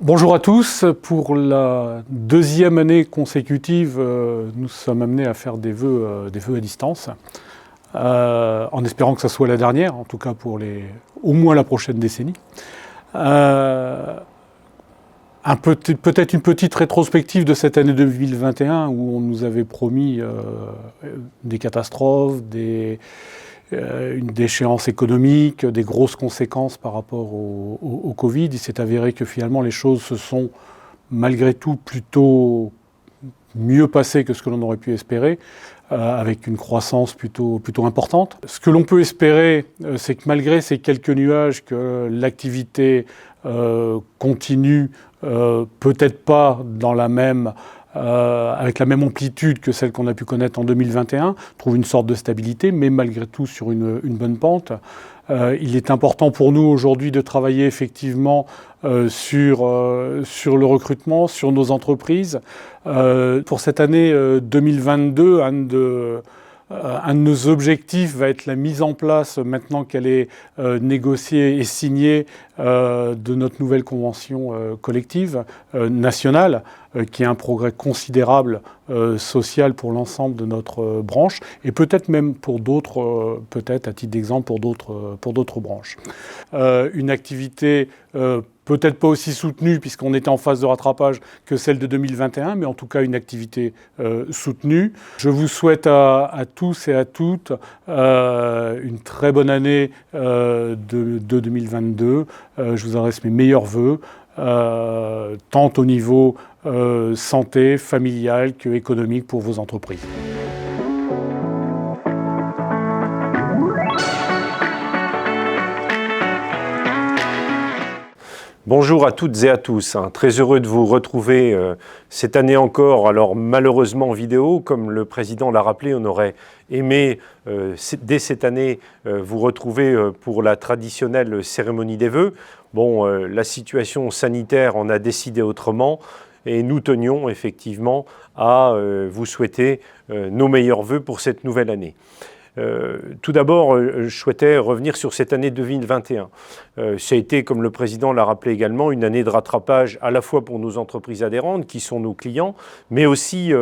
Bonjour à tous. Pour la deuxième année consécutive, nous sommes amenés à faire des vœux à distance, en espérant que ça soit la dernière, en tout cas pour au moins la prochaine décennie. Peut-être une petite rétrospective de cette année 2021 où on nous avait promis des catastrophes, une déchéance économique, des grosses conséquences par rapport au Covid. Il s'est avéré que finalement les choses se sont malgré tout plutôt mieux passées que ce que l'on aurait pu espérer, avec une croissance plutôt importante. Ce que l'on peut espérer, c'est que malgré ces quelques nuages, que l'activité continue, peut-être pas dans avec la même amplitude que celle qu'on a pu connaître en 2021, trouve une sorte de stabilité, mais malgré tout sur une bonne pente. Il est important pour nous aujourd'hui de travailler effectivement sur le recrutement, sur nos entreprises. Pour cette année 2022, un de nos objectifs va être la mise en place, maintenant qu'elle est négociée et signée, de notre nouvelle convention collective nationale, qui est un progrès considérable social pour l'ensemble de notre branche, et peut-être même pour d'autres, peut-être à titre d'exemple pour d'autres branches. Une activité peut-être pas aussi soutenue, puisqu'on était en phase de rattrapage, que celle de 2021, mais en tout cas une activité soutenue. Je vous souhaite à tous et à toutes une très bonne année de 2022. Je vous adresse mes meilleurs vœux, tant au niveau santé, familial que économique pour vos entreprises. Bonjour à toutes et à tous, très heureux de vous retrouver cette année encore, alors malheureusement en vidéo, comme le Président l'a rappelé, on aurait aimé dès cette année vous retrouver pour la traditionnelle cérémonie des vœux. Bon, la situation sanitaire en a décidé autrement et nous tenions effectivement à vous souhaiter nos meilleurs vœux pour cette nouvelle année. Tout d'abord, je souhaitais revenir sur cette année 2021. Ça a été, comme le Président l'a rappelé également, une année de rattrapage à la fois pour nos entreprises adhérentes, qui sont nos clients, mais aussi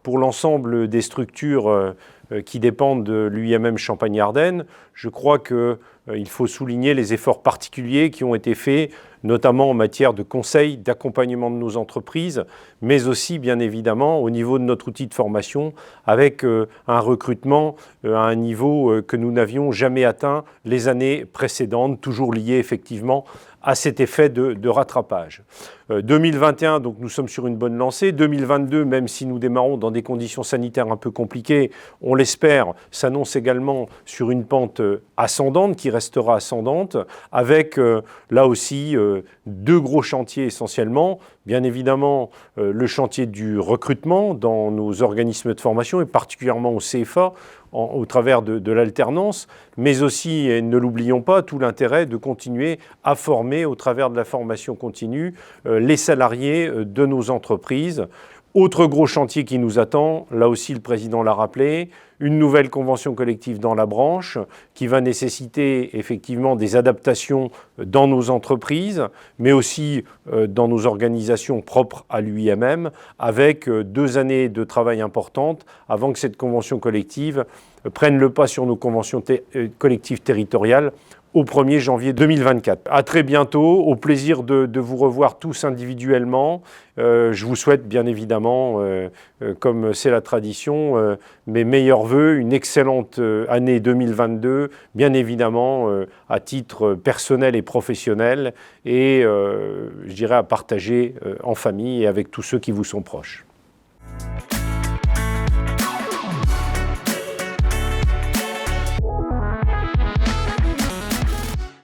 pour l'ensemble des structures qui dépendent de l'UIMM Champagne-Ardenne. Je crois qu'il faut souligner les efforts particuliers qui ont été faits, notamment en matière de conseil, d'accompagnement de nos entreprises, mais aussi, bien évidemment, au niveau de notre outil de formation, avec un recrutement à un niveau que nous n'avions jamais atteint les années précédentes, toujours lié effectivement à cet effet de rattrapage. 2021, donc nous sommes sur une bonne lancée. 2022, même si nous démarrons dans des conditions sanitaires un peu compliquées, on l'espère, s'annonce également sur une pente ascendante, qui restera ascendante, avec là aussi deux gros chantiers essentiellement. Bien évidemment, le chantier du recrutement dans nos organismes de formation, et particulièrement au CFA, au travers de l'alternance, mais aussi, et ne l'oublions pas, tout l'intérêt de continuer à former au travers de la formation continue les salariés de nos entreprises. Autre gros chantier qui nous attend, là aussi le Président l'a rappelé, une nouvelle convention collective dans la branche qui va nécessiter effectivement des adaptations dans nos entreprises, mais aussi dans nos organisations propres à l'UIMM, avec 2 années de travail importantes avant que cette convention collective prenne le pas sur nos conventions collectives territoriales au 1er janvier 2024. À très bientôt, au plaisir de vous revoir tous individuellement. Je vous souhaite bien évidemment, comme c'est la tradition, mes meilleurs vœux, une excellente année 2022, bien évidemment à titre personnel et professionnel, et je dirais à partager en famille et avec tous ceux qui vous sont proches.